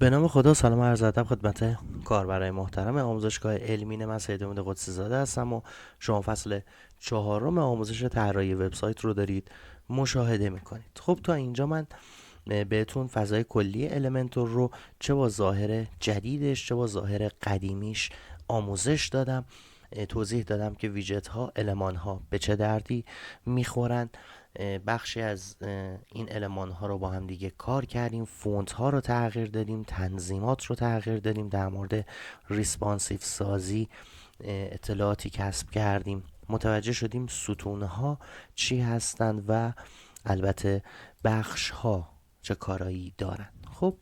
به نام خدا، سلام و عرض ادب خدمت کاربرای محترم آموزشگاه علمین. من سید امید قدسی زاده هستم و شما فصل 4 آموزش طراحی وبسایت رو دارید مشاهده میکنید. خب تا اینجا من بهتون فضای کلی المنتور رو چه با ظاهر جدیدش چه با ظاهر قدیمیش آموزش دادم. توضیح دادم که ویجت ها، المان ها به چه دردی میخورن. بخشی از این المان ها رو با هم دیگه کار کردیم، فونت ها رو تغییر دادیم، تنظیمات رو تغییر دادیم، در مورد ریسپانسیو سازی اطلاعاتی کسب کردیم، متوجه شدیم ستون ها چی هستند و البته بخش ها چه کارایی دارن. خب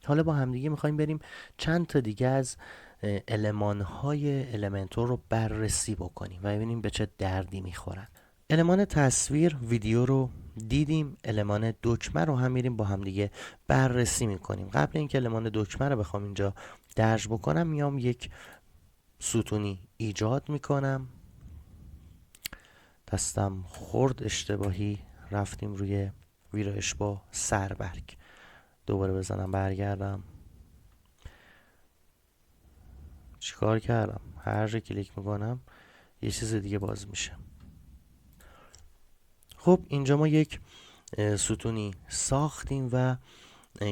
حالا با همدیگه میخوایم بریم چند تا دیگه از المان های المنتور رو بررسی بکنیم و ببینیم به چه دردی میخورن. المان تصویر، ویدیو رو دیدیم، المان دکمه رو هم میریم با همدیگه بررسی میکنیم. قبل اینکه المان دکمه رو بخوام اینجا درج بکنم، میام یک ستونی ایجاد میکنم. دستم خورد اشتباهی، رفتیم روی ویرایش با سربرگ. دوباره بزنم برگردم. چیکار کردم؟ هر جا کلیک میکنم یه چیز دیگه باز میشه. خب اینجا ما یک ستونی ساختیم و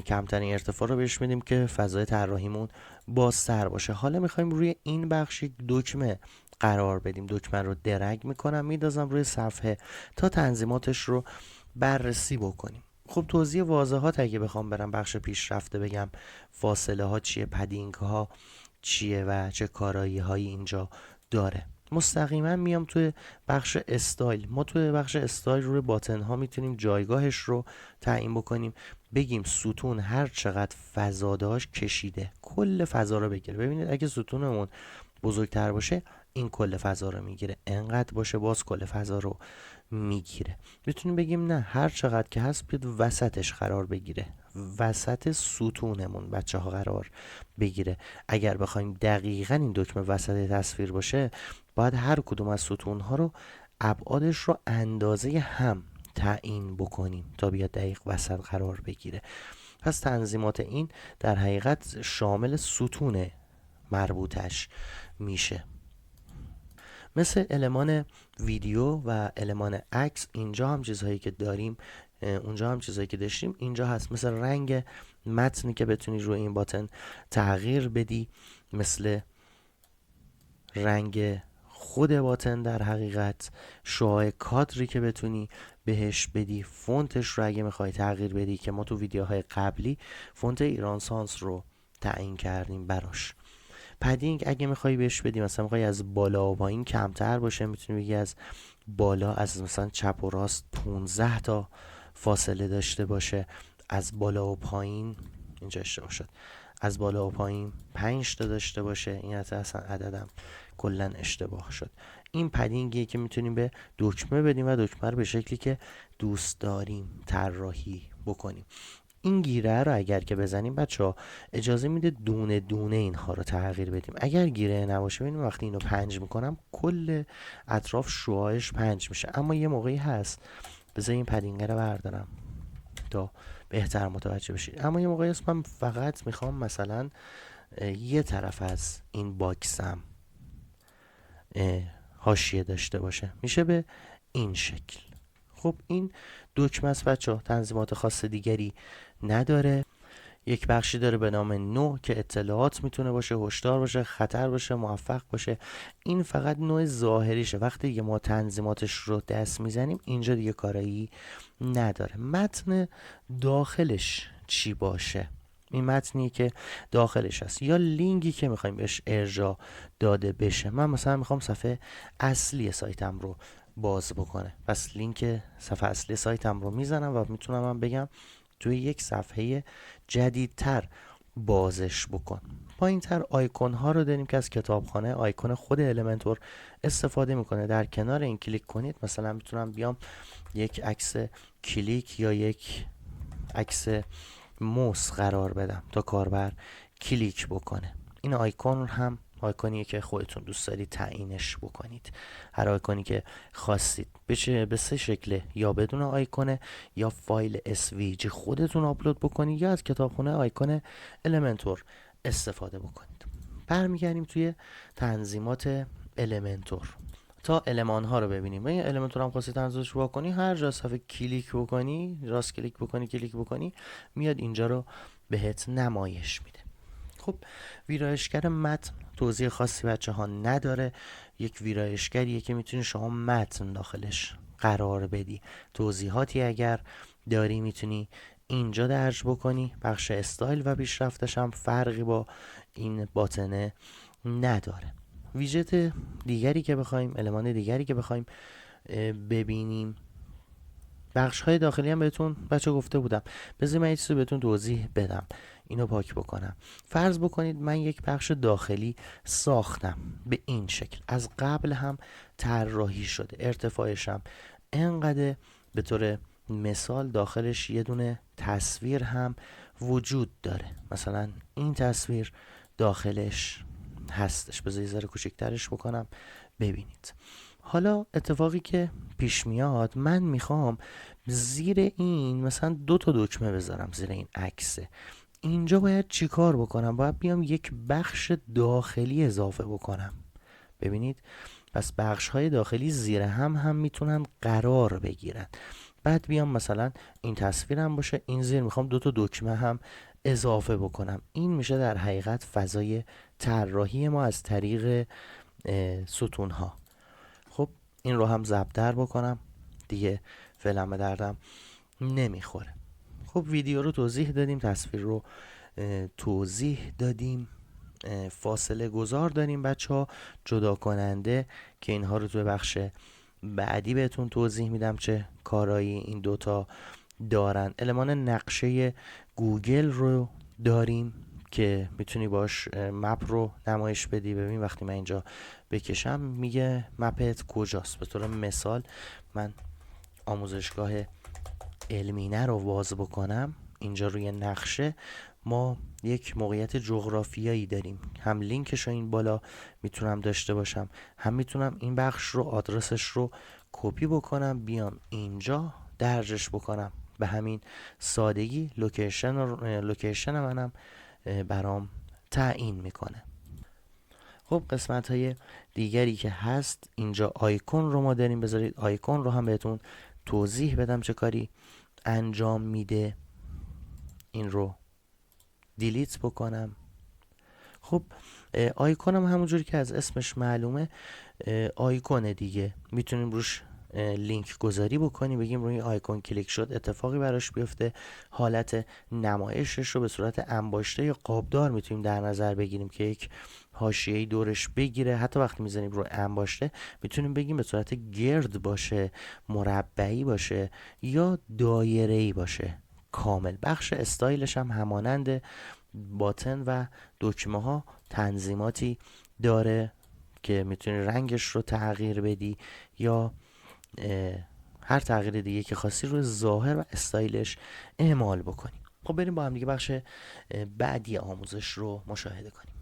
کمترین ارتفاع رو بهش میدیم که فضای طراحیمون بازتر باشه. حالا میخوایم روی این بخش یک دکمه قرار بدیم. دکمه رو درگ میکنم، میدازم روی صفحه تا تنظیماتش رو بررسی بکنیم. خب توضیح واضحات اگه بخوام برم بخش پیشرفته بگم فاصله ها چیه، پدینگ ها چیه و چه کارایی هایی اینجا داره. مستقیما میام توی بخش استایل. ما توی بخش استایل روی باتن ها میتونیم جایگاهش رو تعیین بکنیم، بگیم ستون هر چقدر فضا داشت کشیده کل فضا رو بگیره. ببینید اگه ستونمون بزرگتر باشه این کل فضا رو میگیره، انقدر باشه باز کل فضا رو میگیره. میتونیم بگیم نه، هر چقدر که هست بیاد وسطش قرار بگیره، وسط ستونمون بچه ها قرار بگیره. اگر بخوایم دقیقا این دکمه وسط تصویر باشه، باید هر کدوم از ستون ها رو ابعادش رو اندازه هم تعیین بکنیم تا بیاد دقیق وسط قرار بگیره. پس تنظیمات این در حقیقت شامل ستون مربوطش میشه. مثل المان ویدیو و المان عکس، اینجا هم چیزهایی که داریم اونجا هم چیزهایی که داشتیم اینجا هست. مثل رنگ متنی که بتونی روی این باتن تغییر بدی، مثل رنگ خود باتن، در حقیقت شعاع کادری که بتونی بهش بدی، فونتش رو اگه میخوای تغییر بدی که ما تو ویدیوهای قبلی فونت ایران سانس رو تعیین کردیم براش. پدینگ اگه میخوای بهش بدی، مثلا میخوای از بالا و پایین کمتر باشه، میتونی بگی از بالا، از مثلا چپ و راست 15 تا فاصله داشته باشه، از بالا و پایین، اینجا اشتباه شد، از بالا و پایین 5 تا داشته باشه. این اصلا عددم کلا اشتباه شد. این پدینگیه که میتونیم به دکمه بدیم و دکمه رو به شکلی که دوست داریم طراحی بکنیم. این گیره رو اگر که بزنیم بچه اجازه میده دونه دونه اینها رو تغییر بدیم. اگر گیره نباشه، ببینیم وقتی اینو پنج میکنم کل اطراف شعاعش پنج میشه. اما یه موقعی هست، بذار این پدینگه رو بردارم تا بهتر متوجه بشید. اما یه موقعی هست من فقط میخوام مثلا یه طرف از این باکسم حاشیه داشته باشه، میشه به این شکل. خب این دکمه است بچه ها، تنظیمات خاص دیگری نداره. یک بخشی داره به نام نو که اطلاعات میتونه باشه، هشدار باشه، خطر باشه، موفق باشه. این فقط نوع ظاهریشه. وقتی دیگه ما تنظیماتش رو دست میزنیم اینجا دیگه کارایی نداره. متن داخلش چی باشه؟ این متنی که داخلش هست یا لینکی که میخوایم بهش ارجاع داده بشه. من مثلا میخوام صفحه اصلی سایتم رو باز بکنه، پس لینک صفحه اصلی سایتم رو میزنم و میتونم من بگم توی یک صفحه جدیدتر بازش بکن. پایین تر آیکون ها رو داریم که از کتابخانه آیکون خود المنتور استفاده میکنه. در کنار این کلیک کنید، مثلا میتونم بیام یک عکس کلیک یا یک عکس موس قرار بدم تا کاربر کلیک بکنه. این آیکون هم آیکونی که خودتون دوست دارید تعیینش بکنید. هر آیکونی که خواستید به 3 شکله، یا بدون آیکونه، یا فایل SVG خودتون آپلود بکنید، یا از کتابخونه آیکون المنتور استفاده بکنید. برمیگردیم توی تنظیمات المنتور تا المان ها رو ببینیم. این المنتور هم خواستید تنظیمش بکنی، هر جا صفحه کلیک بکنی، راست کلیک بکنی، کلیک بکنی، میاد اینجا رو بهت نمایش میده. خب ویرایشگر متن توضیح خاصی بچه ها نداره. یک ویرایشگریه که میتونی شما متن داخلش قرار بدی. توضیحاتی اگر داری میتونی اینجا درج بکنی. بخش استایل و پیشرفتش هم فرقی با این باتنه نداره. ویژت دیگری که بخوایم، المان دیگری که بخوایم ببینیم، بخش های داخلی هم بهتون بچه گفته بودم. بذارید من یه چیزی بهتون توضیح بدم، اینو پاک بکنم. فرض بکنید من یک بخش داخلی ساختم به این شکل، از قبل هم طراحی شده، ارتفاعش هم انقدر، به طور مثال داخلش یه دونه تصویر هم وجود داره. مثلا این تصویر داخلش هستش. بذارید ذره کوچکترش بکنم ببینید. حالا اتفاقی که پیش میاد، من میخوام زیر این مثلا 2 تا دکمه بذارم زیر این عکسه. اینجا باید چی کار بکنم؟ باید بیام یک بخش داخلی اضافه بکنم. ببینید، پس بخش های داخلی زیر هم میتونن قرار بگیرن. بعد بیام مثلا این تصویرم باشه، این زیر میخوام 2 تا دکمه هم اضافه بکنم. این میشه در حقیقت فضای طراحی ما از طریق ستون ها. خب این رو هم ضبط بکنم دیگه، فعلا به دردم نمیخوره. خب ویدیو رو توضیح دادیم، تصویر رو توضیح دادیم، فاصله گذار داریم بچه ها، جدا کننده، که اینها رو توی بخش بعدی بهتون توضیح میدم چه کارایی این دوتا دارن. المان نقشه گوگل رو داریم که میتونی باش مپ رو نمایش بدی. ببین وقتی من اینجا بکشم میگه مپت کجاست. به طور مثال من آموزشگاه علمینه رو باز بکنم، اینجا روی نقشه ما یک موقعیت جغرافیایی داریم. هم لینکش رو این بالا میتونم داشته باشم، هم میتونم این بخش رو، آدرسش رو کپی بکنم بیام اینجا درجش بکنم. به همین سادگی لوکیشن منم برام تعیین میکنه. خب قسمت های دیگری که هست، اینجا آیکون رو ما داریم. بذارید آیکون رو هم بهتون توضیح بدم چه کاری انجام میده. این رو دیلیت بکنم. خب آیکون هم همونجوری که از اسمش معلومه آیکون دیگه، میتونیم روش لینک گذاری بکنیم، بگیم روی آیکون کلیک شد اتفاقی براش بیفته. حالت نمایشش رو به صورت انباشته یا قابدار میتونیم در نظر بگیریم که یک حاشیه‌ای دورش بگیره. حتی وقتی میزنیم روی انباشته میتونیم بگیم به صورت گرد باشه، مربعی باشه، یا دایره‌ای باشه کامل. بخش استایلش هم همانند باتن و دکمه ها تنظیماتی داره که میتونی رنگش رو تغییر بدی یا هر تغییر دیگه که خواستی روی ظاهر و استایلش اعمال بکنی. خب بریم با هم دیگه بخش بعدی آموزش رو مشاهده کنیم.